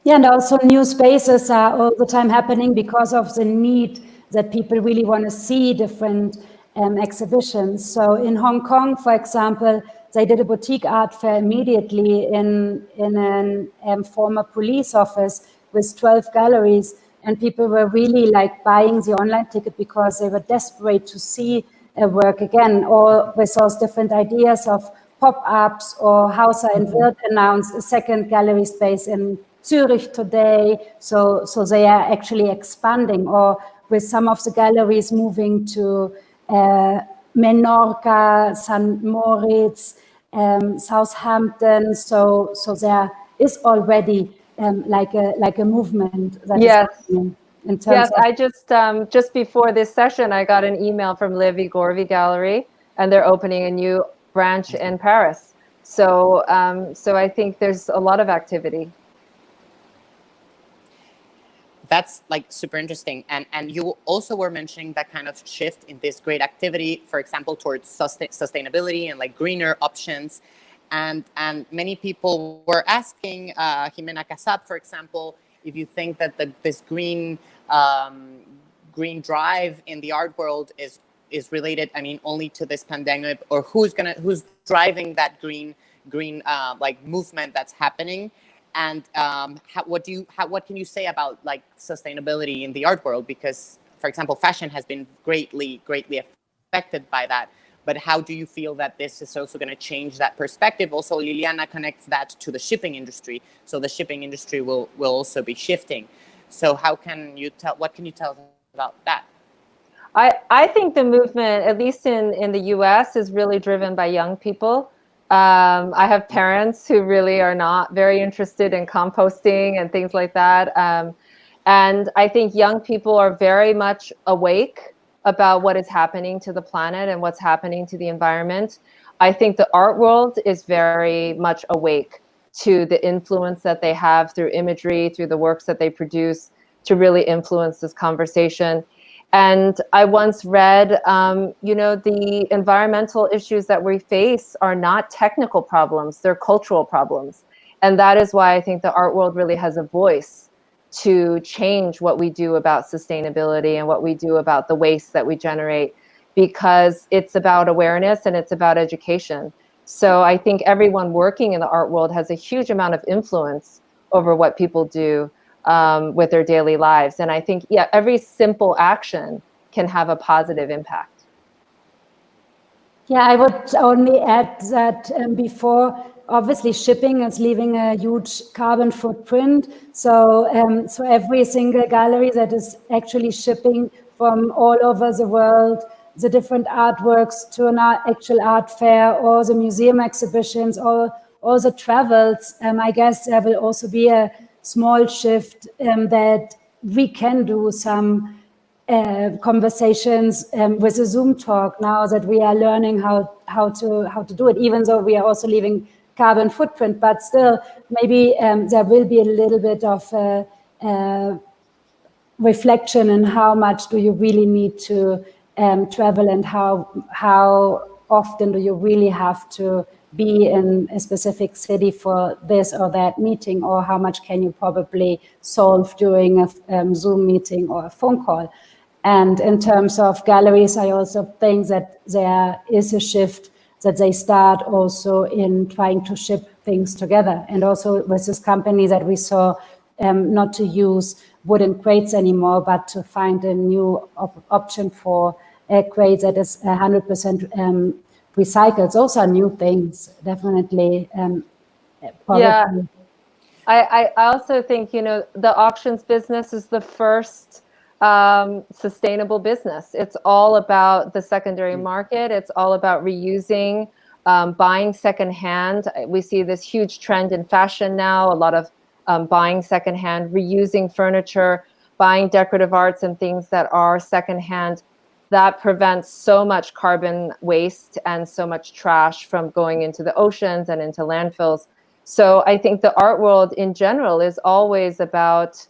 Yeah, and also new spaces are all the time happening because of the need that people really want to see different exhibitions. So in Hong Kong, for example, they did a boutique art fair immediately in a former police office with 12 galleries, and people were really like buying the online ticket because they were desperate to see a work again, or with those different ideas of pop-ups, or Hauser and Wirth announced a second gallery space in Zurich today, so they are actually expanding, or with some of the galleries moving to Menorca, St. Moritz, Southampton, so there is already like a movement that is happening in terms of. I just before this session, I got an email from Le Vigorvi Gallery, and they're opening a new branch in Paris. So I think there's a lot of activity. That's like super interesting. And you also were mentioning that kind of shift in this great activity, for example, towards sustainability and like greener options. And many people were asking, Jimena Casab, for example, if you think that this green drive in the art world is related, I mean, only to this pandemic, or who's driving that green like movement that's happening. And what can you say about like sustainability in the art world? Because, for example, fashion has been greatly affected by that. But how do you feel that this is also going to change that perspective? Also, Liliana connects that to the shipping industry. So the shipping industry will also be shifting. So what can you tell us about that? I think the movement, at least in the US, is really driven by young people. I have parents who really are not very interested in composting and things like that. And I think young people are very much awake about what is happening to the planet and what's happening to the environment. I think the art world is very much awake to the influence that they have through imagery, through the works that they produce, to really influence this conversation. And I once read, the environmental issues that we face are not technical problems, they're cultural problems. And that is why I think the art world really has a voice to change what we do about sustainability and what we do about the waste that we generate, because it's about awareness and it's about education. So I think everyone working in the art world has a huge amount of influence over what people do with their daily lives. And I think, every simple action can have a positive impact. Yeah, I would only add that before, obviously shipping is leaving a huge carbon footprint. So, so every single gallery that is actually shipping from all over the world, the different artworks to an actual art fair, or the museum exhibitions, or the travels, I guess there will also be a small shift that we can do some conversations with a Zoom talk now that we are learning how to do it, even though we are also leaving carbon footprint, but still maybe there will be a little bit of reflection in how much do you really need to travel, and how often do you really have to be in a specific city for this or that meeting, or how much can you probably solve during a Zoom meeting or a phone call. And in terms of galleries, I also think that there is a shift that they start also in trying to ship things together. And also with this company that we saw, not to use wooden crates anymore, but to find a new option for a crate that is 100% recycled. Those are new things, definitely. Probably. Yeah, I also think, the auctions business is the first sustainable business. It's all about the secondary market. It's all about reusing, buying secondhand. We see this huge trend in fashion now, a lot of buying secondhand, reusing furniture, buying decorative arts and things that are secondhand. That prevents so much carbon waste and so much trash from going into the oceans and into landfills. So I think the art world in general is always about,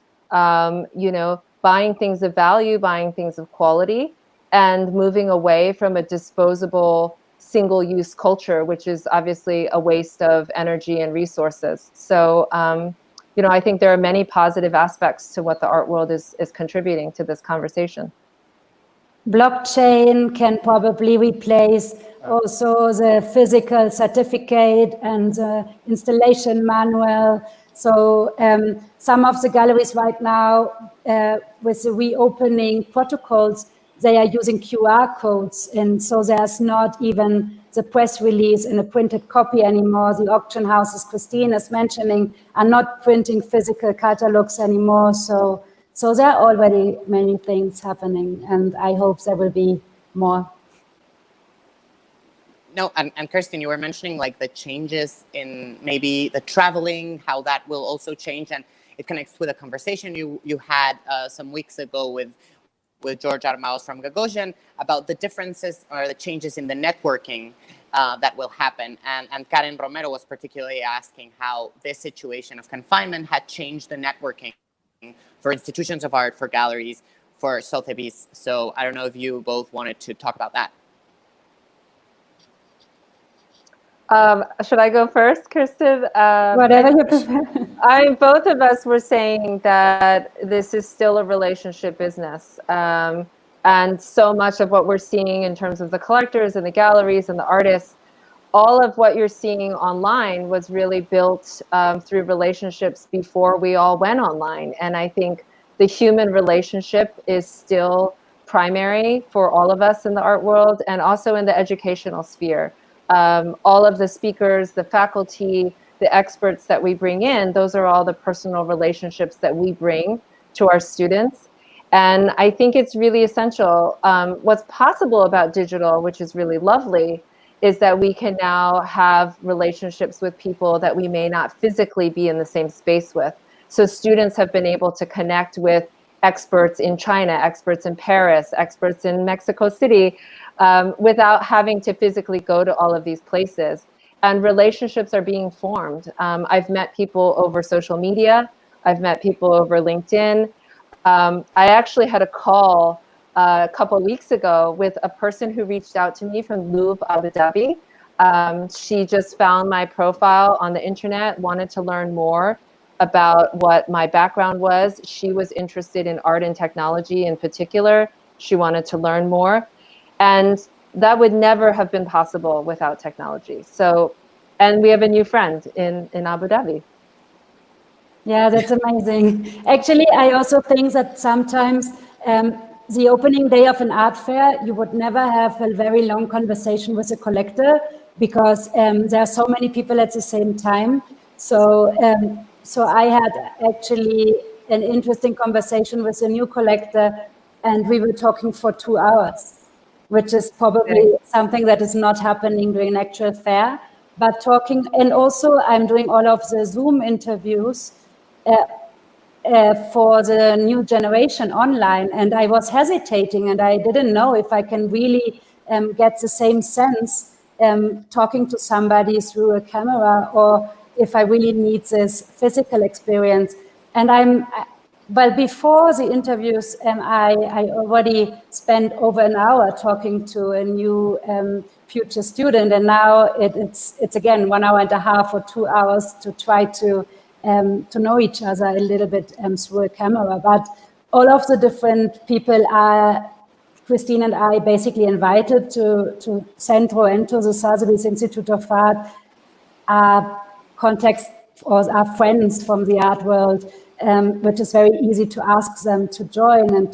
buying things of value, buying things of quality, and moving away from a disposable single-use culture, which is obviously a waste of energy and resources. So, I think there are many positive aspects to what the art world is contributing to this conversation. Blockchain can probably replace also the physical certificate and the installation manual. So some of the galleries right now, with the reopening protocols, they are using QR codes. And so there's not even the press release in a printed copy anymore. The auction houses Christine is mentioning are not printing physical catalogs anymore. So there are already many things happening, and I hope there will be more. No, and Kerstin, you were mentioning like the changes in maybe the traveling, how that will also change, and it connects with a conversation you had some weeks ago with George Armaos from Gagosian about the differences or the changes in the networking that will happen. And Karen Romero was particularly asking how this situation of confinement had changed the networking for institutions of art, for galleries, for Sotheby's. So I don't know if you both wanted to talk about that. Should I go first, Kerstin? Whatever you prefer. Both of us were saying that this is still a relationship business. And so much of what we're seeing in terms of the collectors and the galleries and the artists, all of what you're seeing online was really built through relationships before we all went online. And I think the human relationship is still primary for all of us in the art world and also in the educational sphere. All of the speakers, the faculty, the experts that we bring in, those are all the personal relationships that we bring to our students. And I think it's really essential. What's possible about digital, which is really lovely, is that we can now have relationships with people that we may not physically be in the same space with. So students have been able to connect with experts in China, experts in Paris, experts in Mexico City, without having to physically go to all of these places. And relationships are being formed. I've met people over social media. I've met people over LinkedIn. I actually had a call a couple of weeks ago with a person who reached out to me from Louvre, Abu Dhabi. She just found my profile on the internet, wanted to learn more about what my background was. She was interested in art and technology in particular. She wanted to learn more. And that would never have been possible without technology. So, and we have a new friend in Abu Dhabi. Yeah, that's amazing. Actually, I also think that sometimes the opening day of an art fair, you would never have a very long conversation with a collector because there are so many people at the same time. So, so I had actually an interesting conversation with a new collector, and we were talking for 2 hours, which is probably something that is not happening during an actual fair. But talking, and also I'm doing all of the Zoom interviews for the new generation online, and I was hesitating, and I didn't know if I can really get the same sense talking to somebody through a camera, or if I really need this physical experience. And well, before the interviews, I already spent over an hour talking to a new future student, and now it's again 1 hour and a half or 2 hours to try to know each other a little bit through a camera. But all of the different people are, Christine and I, basically invited to Centro and to the Sotheby's Institute of Art, are contacts or are friends from the art world, which is very easy to ask them to join and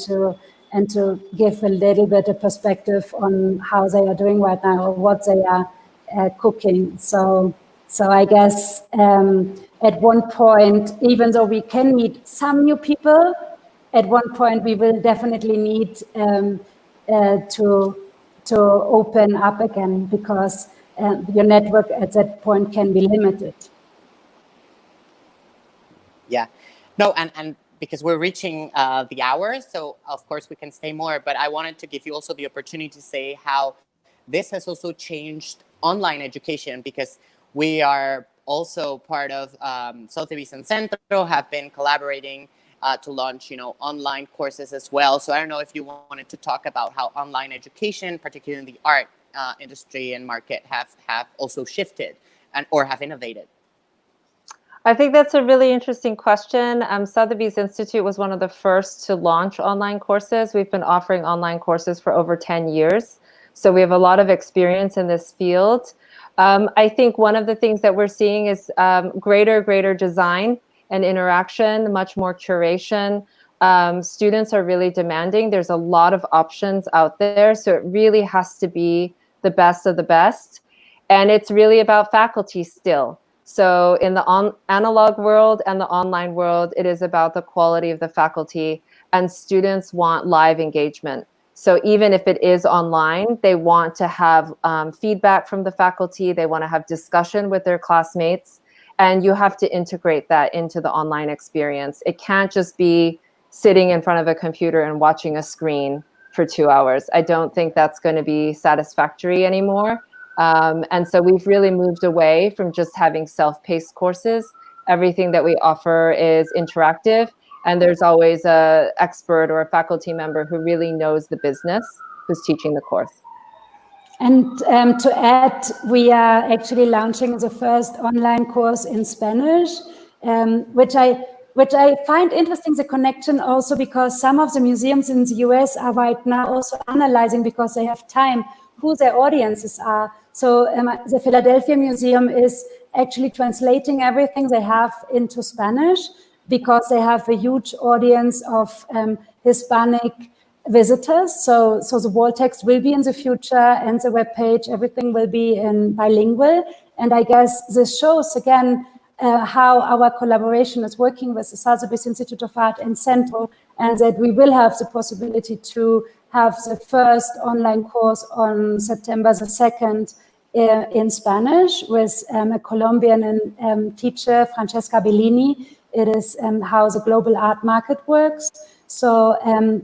to give a little bit of perspective on how they are doing right now or what they are cooking. So I guess at one point, even though we can meet some new people, at one point we will definitely need to open up again, because your network at that point can be limited. Yeah, no, and because we're reaching the hour, so of course we can stay more, but I wanted to give you also the opportunity to say how this has also changed online education, because we are also part of Sotheby's and Centro have been collaborating to launch, online courses as well. So I don't know if you wanted to talk about how online education, particularly in the art industry and market, have also shifted or have innovated. I think that's a really interesting question. Sotheby's Institute was one of the first to launch online courses. We've been offering online courses for over 10 years. So we have a lot of experience in this field. I think one of the things that we're seeing is greater design and interaction, much more curation. Students are really demanding. There's a lot of options out there. So it really has to be the best of the best. And it's really about faculty still. So in the analog world and the online world, it is about the quality of the faculty, and students want live engagement. So even if it is online, they want to have feedback from the faculty. They want to have discussion with their classmates, and you have to integrate that into the online experience. It can't just be sitting in front of a computer and watching a screen for 2 hours. I don't think that's going to be satisfactory anymore. And so we've really moved away from just having self-paced courses. Everything that we offer is interactive, and there's always an expert or a faculty member who really knows the business who's teaching the course. And to add, we are actually launching the first online course in Spanish, which I find interesting, the connection also, because some of the museums in the US are right now also analyzing, because they have time, who their audiences are. So the Philadelphia Museum is actually translating everything they have into Spanish, because they have a huge audience of Hispanic visitors. So the wall text will be in the future, and the webpage, everything will be in bilingual. And I guess this shows again how our collaboration is working with the Sotheby's Institute of Art in Centro, and that we will have the possibility to have the first online course on September the 2nd in Spanish with a Colombian teacher, Francesca Bellini. It is how the global art market works. So,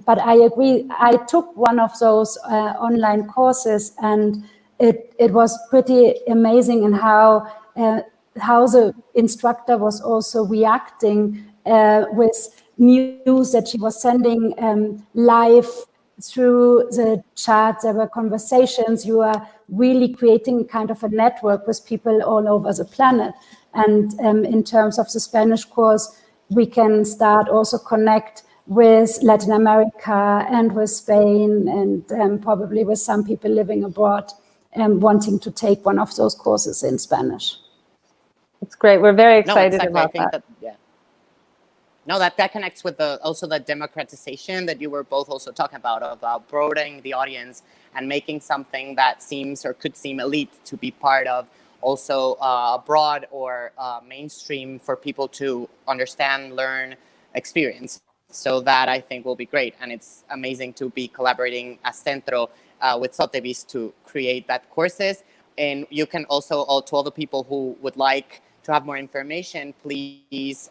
but I agree, I took one of those online courses, and it was pretty amazing in how the instructor was also reacting with news that she was sending live through the chat. There were conversations. You are really creating kind of a network with people all over the planet. And in terms of the Spanish course, we can start also connect with Latin America and with Spain, and probably with some people living abroad and wanting to take one of those courses in Spanish. It's great. We're very excited about that. No, that connects with also the democratization that you were both also talking about broadening the audience and making something that seems or could seem elite to be part of also broad or mainstream for people to understand, learn, experience. So that I think will be great. And it's amazing to be collaborating as Centro with Sotheby's to create that courses. And you can also, to all the people who would like to have more information, please,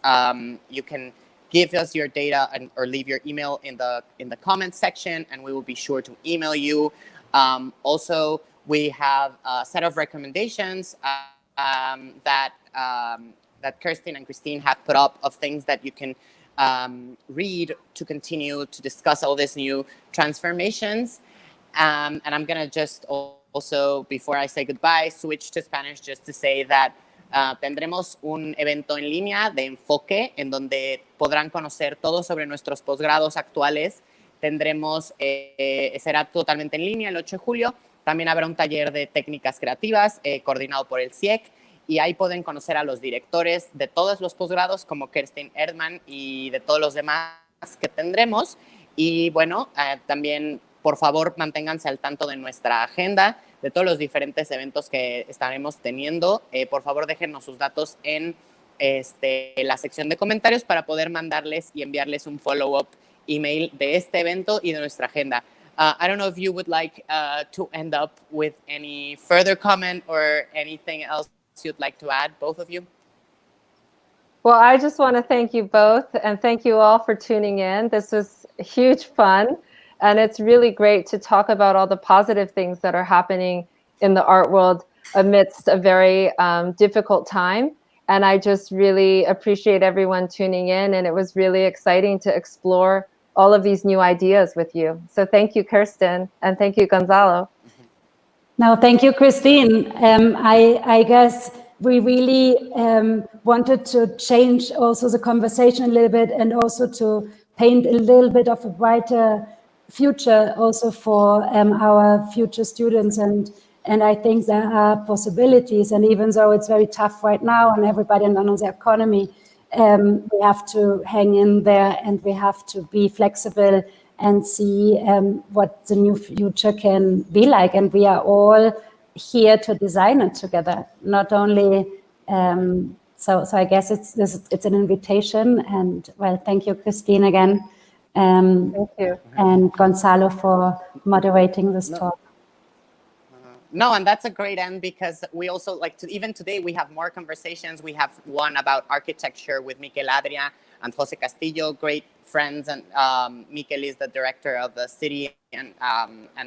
you can give us your data or leave your email in the comments section, and we will be sure to email you. Also, we have a set of recommendations that Kerstin and Christine have put up of things that you can read to continue to discuss all these new transformations. And I'm going to just also, before I say goodbye, switch to Spanish just to say that tendremos un evento en línea de enfoque en donde podrán conocer todo sobre nuestros posgrados actuales. Tendremos, será totalmente en línea el 8 de julio. También habrá un taller de técnicas creativas coordinado por el CIEC. Y ahí pueden conocer a los directores de todos los posgrados, como Kerstin Erdmann, y de todos los demás que tendremos. Y bueno, también, por favor, manténganse al tanto de nuestra agenda, de todos los diferentes eventos que estaremos teniendo. Por favor, déjennos sus datos en la sección de comentarios para poder mandarles y enviarles un follow-up email de este evento y de nuestra agenda. I don't know if you would like to end up with any further comment or anything else you'd like to add, both of you? Well, I just want to thank you both, and thank you all for tuning in. This was huge fun, and it's really great to talk about all the positive things that are happening in the art world amidst a very difficult time. And I just really appreciate everyone tuning in, and it was really exciting to explore all of these new ideas with you. So thank you, Kerstin, and thank you, Gonzalo. No, thank you, Christine. I guess we really wanted to change also the conversation a little bit, and also to paint a little bit of a brighter future also for our future students. And I think there are possibilities. And even though it's very tough right now and everybody knows the economy, we have to hang in there, and we have to be flexible and see what the new future can be like. And we are all here to design it together. Not only, so I guess it's an invitation. And well, thank you, Christine, again. Thank you. And Gonzalo for moderating this talk. No, and that's a great end, because we also even today we have more conversations. We have one about architecture with Miquel Adria and Jose Castillo, great friends. And Miquel is the director of the city and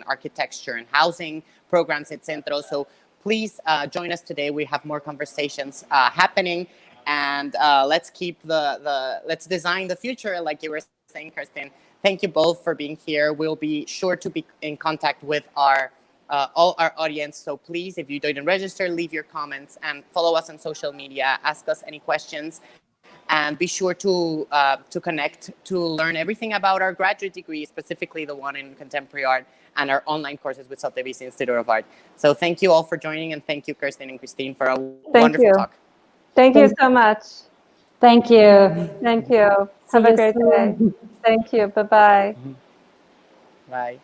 architecture and housing programs at Centro. So please join us today. We have more conversations happening, and let's keep let's design the future, like you were saying, Kerstin. Thank you both for being here. We'll be sure to be in contact with all our audience. So please, if you didn't register, leave your comments and follow us on social media. Ask us any questions, and be sure to connect to learn everything about our graduate degree, specifically the one in contemporary art, and our online courses with Sotheby's Institute of Art. So thank you all for joining, and thank you, Kerstin and Christine, for a wonderful talk. Thank you so much. Thank you. Thank you. Have a great day. Thank you. Bye-bye. Bye.